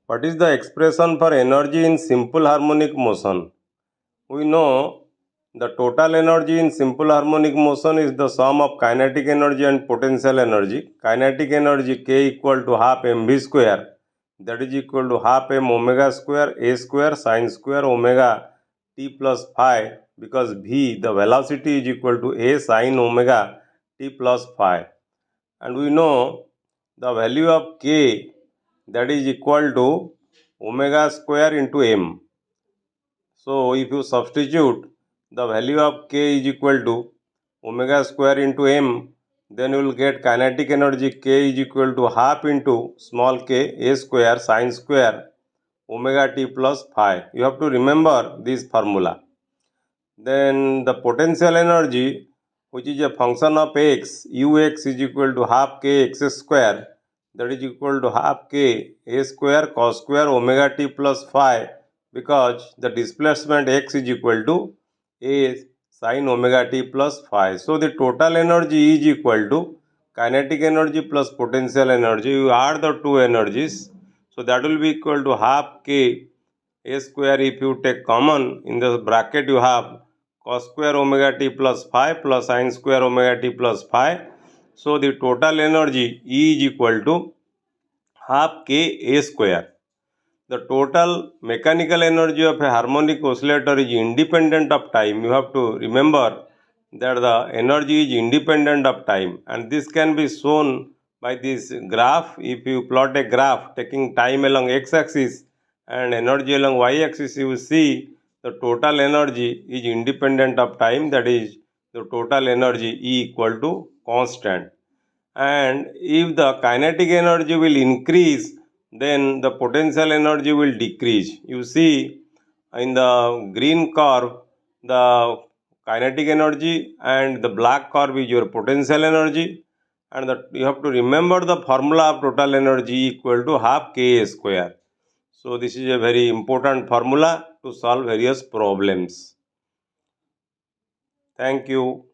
What is the expression for energy in simple harmonic motion? We know the total energy in simple harmonic motion is the sum of kinetic energy and potential energy. Kinetic energy K equal to half mv square, that is equal to half m omega square a square sin square omega t plus phi, because v, the velocity, is equal to a sin omega t plus phi. And we know the value of K, that is equal to omega square into m. So if you substitute the value of K is equal to omega square into m, then you will get kinetic energy K is equal to half into small k a square sin square omega t plus phi. You have to remember this formula. Then the potential energy, which is a function of x, ux is equal to half k x square, that is equal to half k a square cos square omega t plus phi, because the displacement x is equal to a sin omega t plus phi. So the total energy is equal to kinetic energy plus potential energy. You add the two energies, so that will be equal to half k a square. If you take common, in the bracket you have cos square omega t plus phi plus sin square omega t plus phi. So the total energy E is equal to half k a square. The total mechanical energy of a harmonic oscillator is independent of time. You have to remember that the energy is independent of time, and this can be shown by this graph. If you plot a graph taking time along x-axis and energy along y-axis, you will see the total energy is independent of time, that is the total energy E equal to constant. And if the kinetic energy will increase, then the potential energy will decrease. You see in the green curve the kinetic energy, and the black curve is your potential energy, and you have to remember the formula of total energy equal to half k square. So this is a very important formula to solve various problems. Thank you.